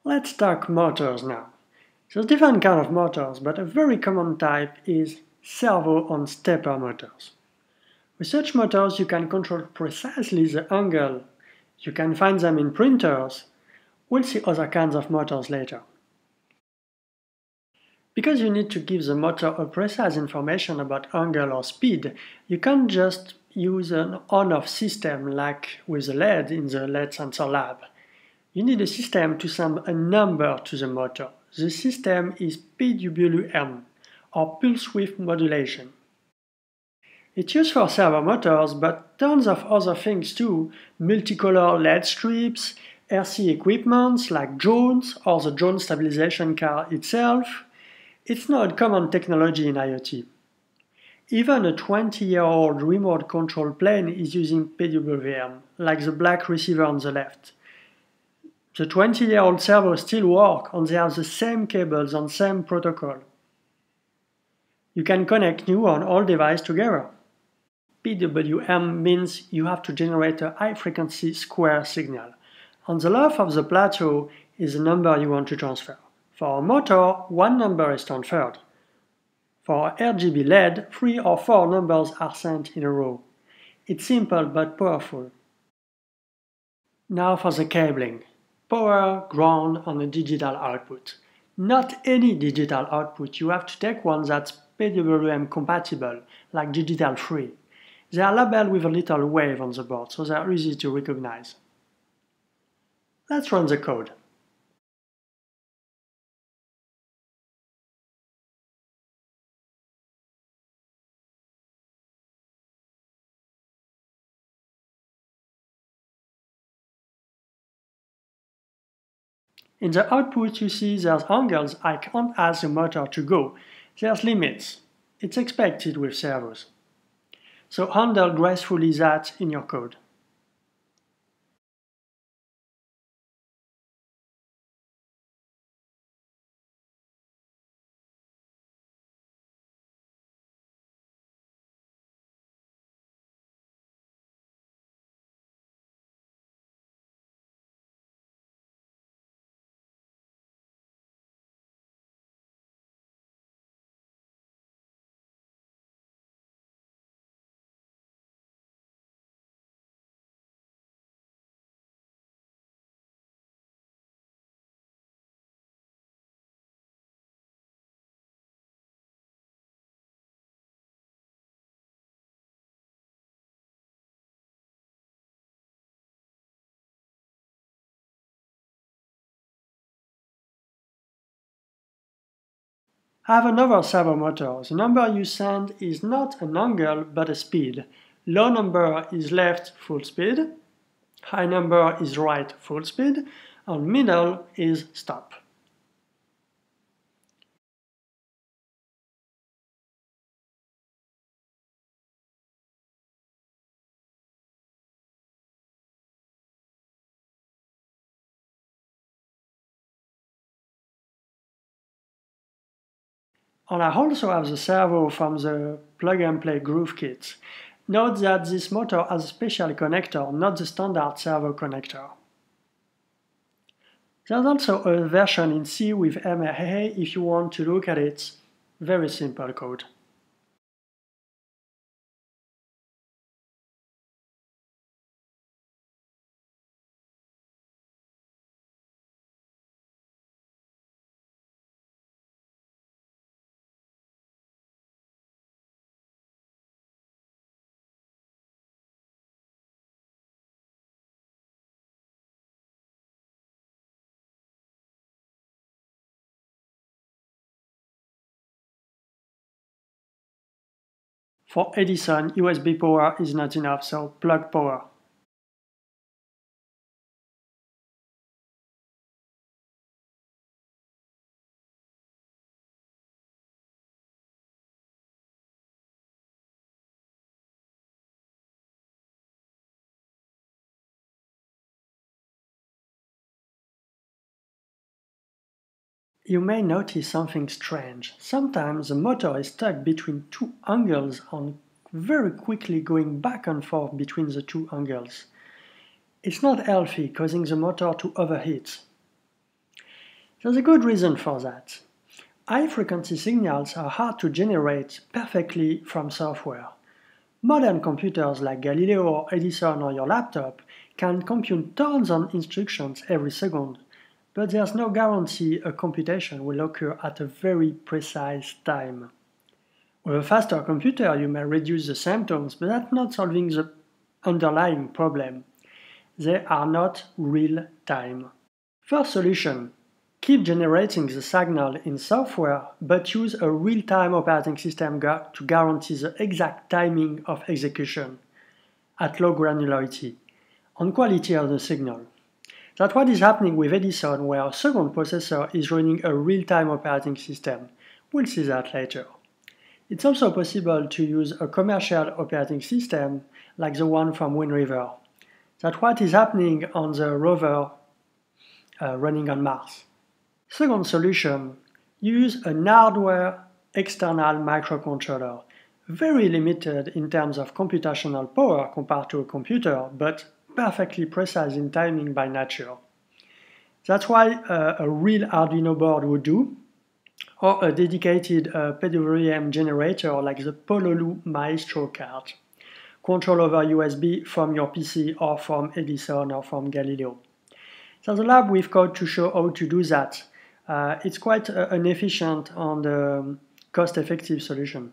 Let's talk motors now. There's different kind of motors, but a very common type is servo and stepper motors. With such motors you can control precisely the angle. You can find them in printers. We'll see other kinds of motors later. Because you need to give the motor a precise information about angle or speed, you can't just use an on-off system like with the LED in the LED sensor lab. You need a system to send a number to the motor. The system is PWM, or pulse width modulation. It's used for servo motors, but tons of other things too, multicolor LED strips, RC equipments like drones or the drone stabilization car itself. It's now a common technology in IoT. Even a 20-year-old remote control plane is using PWM, like the black receiver on the left. The 20-year-old servos still work and they have the same cables and same protocol. You can connect new and old devices together. PWM means you have to generate a high-frequency square signal, and the length of the plateau is the number you want to transfer. For a motor, one number is transferred. For RGB LED, 3 or 4 numbers are sent in a row. It's simple but powerful. Now for the cabling. Power, ground, and a digital output. Not any digital output, you have to take one that's PWM compatible, like digital 3. They are labeled with a little wave on the board, so they are easy to recognize. Let's run the code. In the output you see there's angles I can't ask the motor to go. There's limits. It's expected with servos. So handle gracefully that in your code. I have another servo motor. The number you send is not an angle but a speed. Low number is left full speed, high number is right full speed, and middle is stop. And I also have the servo from the plug-and-play Groove kit. Note that this motor has a special connector, not the standard servo connector. There's also a version in C with MRA if you want to look at it. Very simple code. For Edison, USB power is not enough, so plug power. You may notice something strange. Sometimes the motor is stuck between two angles and very quickly going back and forth between the two angles. It's not healthy, causing the motor to overheat. There's a good reason for that. High-frequency signals are hard to generate perfectly from software. Modern computers like Galileo or Edison or your laptop can compute tons of instructions every second, but there's no guarantee a computation will occur at a very precise time. With a faster computer, you may reduce the symptoms, but that's not solving the underlying problem. They are not real-time. First solution: keep generating the signal in software, but use a real-time operating system to guarantee the exact timing of execution at low granularity and quality of the signal. That's what is happening with Edison, where a second processor is running a real-time operating system. We'll see that later. It's also possible to use a commercial operating system like the one from Wind River. That's what is happening on the rover running on Mars. Second solution: use an hardware external microcontroller. Very limited in terms of computational power compared to a computer, but perfectly precise in timing by nature. That's why a real Arduino board would do, or a dedicated PWM generator like the Pololu Maestro card. Control over USB from your PC or from Edison or from Galileo. There's a lab with code to show how to do that. It's quite an efficient and cost-effective solution.